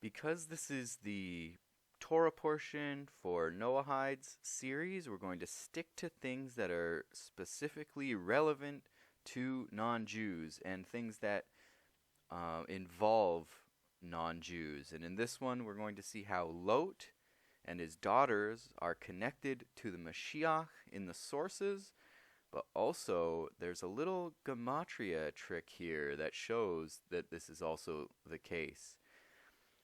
Because this is the Torah portion for Noahides series, we're going to stick to things that are specifically relevant to non-Jews and things that involve non-Jews. And in this one, we're going to see how Lot and his daughters are connected to the Mashiach in the sources, but also there's a little gematria trick here that shows that this is also the case.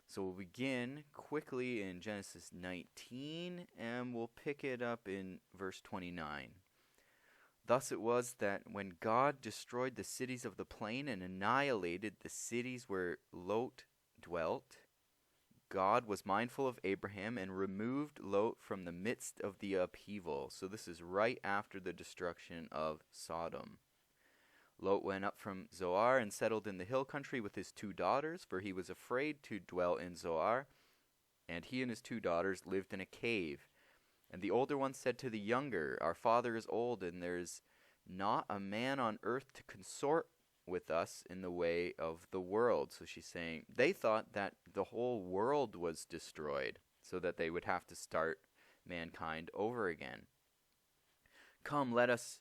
So we'll begin quickly in Genesis 19, and we'll pick it up in verse 29. Thus it was that when God destroyed the cities of the plain and annihilated the cities where Lot dwelt, God was mindful of Abraham and removed Lot from the midst of the upheaval. So this is right after the destruction of Sodom. Lot went up from Zoar and settled in the hill country with his 2 daughters, for he was afraid to dwell in Zoar, and he and his 2 daughters lived in a cave. And the older one said to the younger, Our father is old, and there's not a man on earth to consort with us in the way of the world. So she's saying they thought that the whole world was destroyed, so that they would have to start mankind over again. Come, let us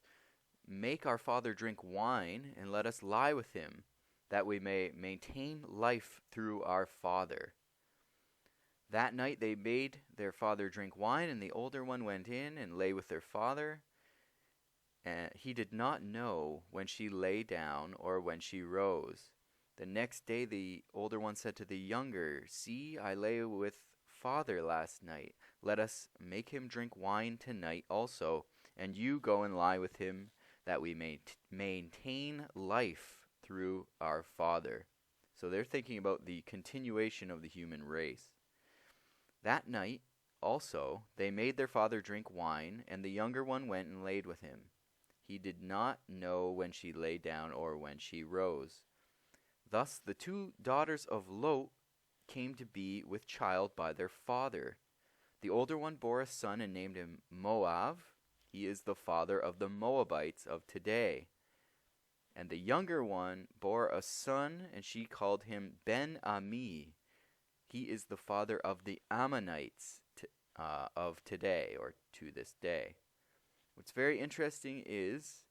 make our father drink wine, and let us lie with him, that we may maintain life through our father. That night they made their father drink wine, and the older one went in and lay with their father. And he did not know when she lay down or when she rose. The next day the older one said to the younger, See, I lay with father last night. Let us make him drink wine tonight also, and you go and lie with him, that we may maintain life through our father. So they're thinking about the continuation of the human race. That night also they made their father drink wine, and the younger one went and laid with him. He did not know when she lay down or when she rose. Thus the 2 daughters of Lot came to be with child by their father. The older one bore a son and named him Moab. He is the father of the Moabites of today. And the younger one bore a son, and she called him Ben-Ami. He is the father of the Ammonites of today, or to this day. What's very interesting is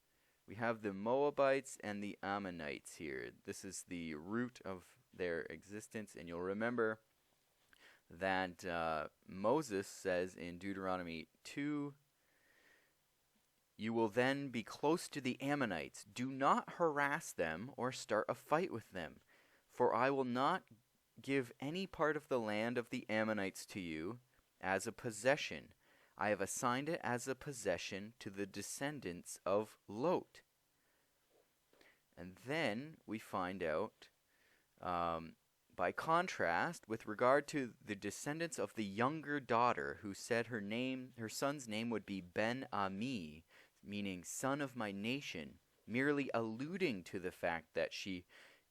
we have the Moabites and the Ammonites here. This is the root of their existence, and you'll remember that Moses says in Deuteronomy 2, You will then be close to the Ammonites. Do not harass them or start a fight with them, for I will not give any part of the land of the Ammonites to you as a possession. I have assigned it as a possession to the descendants of Lot. And then we find out, by contrast, with regard to the descendants of the younger daughter, who said her son's name would be Ben-Ami, meaning son of my nation, merely alluding to the fact that she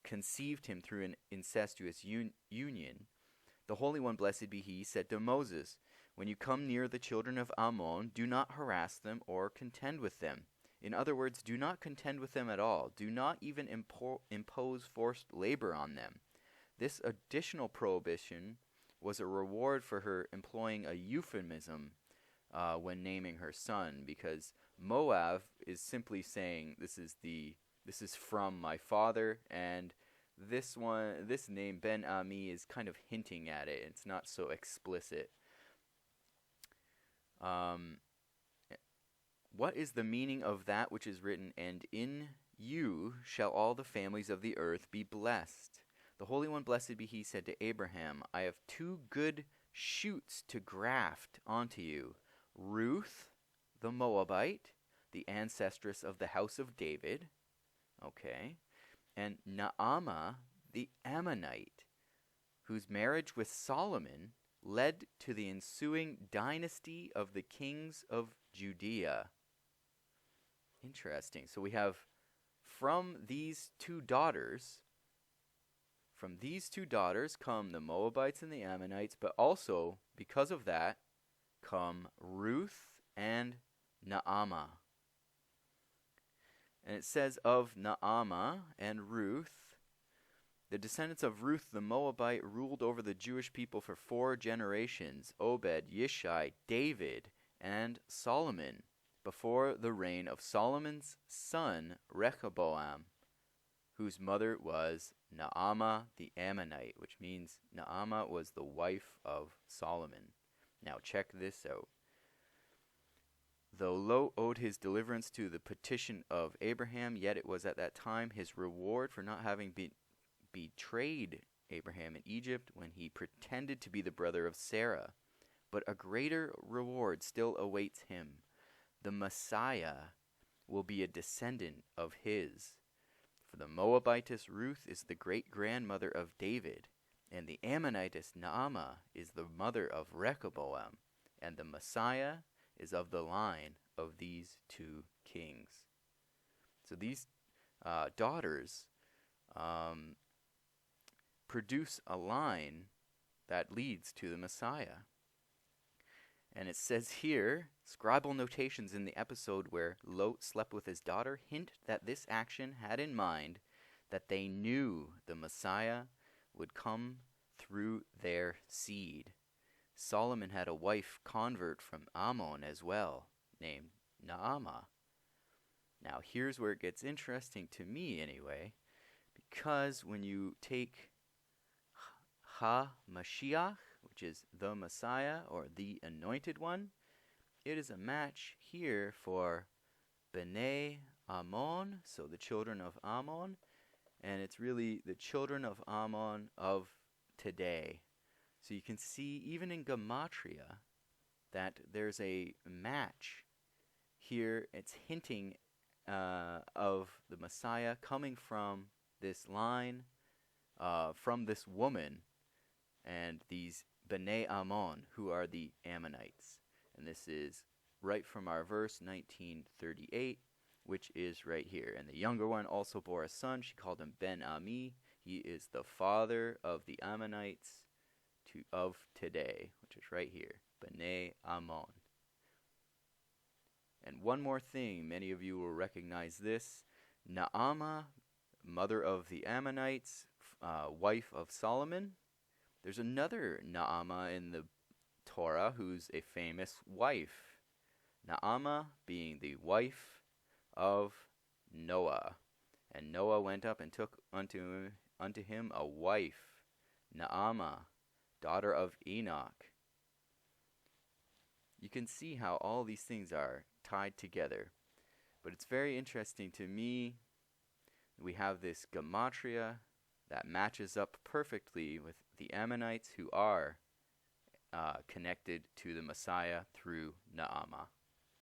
conceived him through an incestuous union. The Holy One, blessed be he, said to Moses, When you come near the children of Ammon, do not harass them or contend with them. In other words, do not contend with them at all. Do not even impose forced labor on them. This additional prohibition was a reward for her employing a euphemism when naming her son, because Moab is simply saying this is from my father, and this name Ben-Ami is kind of hinting at it. It's not so explicit. What is the meaning of that which is written, and in you shall all the families of the earth be blessed? The Holy One, blessed be he, said to Abraham, I have 2 good shoots to graft onto you, Ruth the Moabite, the ancestress of the house of David, okay, and Naamah the Ammonite, whose marriage with Solomon led to the ensuing dynasty of the kings of Judea. Interesting. So we have from these two daughters come the Moabites and the Ammonites, but also because of that come Ruth and Naamah. And it says of Naamah and Ruth The descendants of Ruth the Moabite ruled over the Jewish people for 4 generations: Obed, Yishai, David, and Solomon, before the reign of Solomon's son Rehoboam, whose mother was Naamah the Ammonite, which means Naamah was the wife of Solomon. Now check this out. Though Lot owed his deliverance to the petition of Abraham, yet it was at that time his reward for not having betrayed Abraham in Egypt when he pretended to be the brother of Sarah. But a greater reward still awaits him. The Messiah will be a descendant of his. For the Moabitess Ruth is the great-grandmother of David, and the Ammonitess Naamah is the mother of Rehoboam, and the Messiah is of the line of these 2 kings. So these daughters produce a line that leads to the Messiah. And it says here, scribal notations in the episode where Lot slept with his daughter hint that this action had in mind that they knew the Messiah would come through their seed. Solomon had a wife convert from Ammon as well, named Naamah. Now here's where it gets interesting to me anyway, because when you take mashiach, which is the Messiah or the anointed one, it is a match here for Bnei Ammon, so the children of Ammon, and it's really the children of Ammon of today. So you can see even in gematria that there's a match here. It's hinting of the Messiah coming from this line, from this woman, and these Bnei Ammon, who are the Ammonites. And this is right from our verse 1938, which is right here. And the younger one also bore a son. She called him Ben-Ami. He is the father of the Ammonites of today, which is right here, Bnei Ammon. And one more thing, many of you will recognize this. Naamah, mother of the Ammonites, wife of Solomon. There's another Naamah in the Torah who's a famous wife. Naamah being the wife of Noah. And Noah went up and took unto him a wife, Naamah, daughter of Enoch. You can see how all these things are tied together. But it's very interesting to me. We have this gematria that matches up perfectly with the Ammonites, who are connected to the Messiah through Naamah.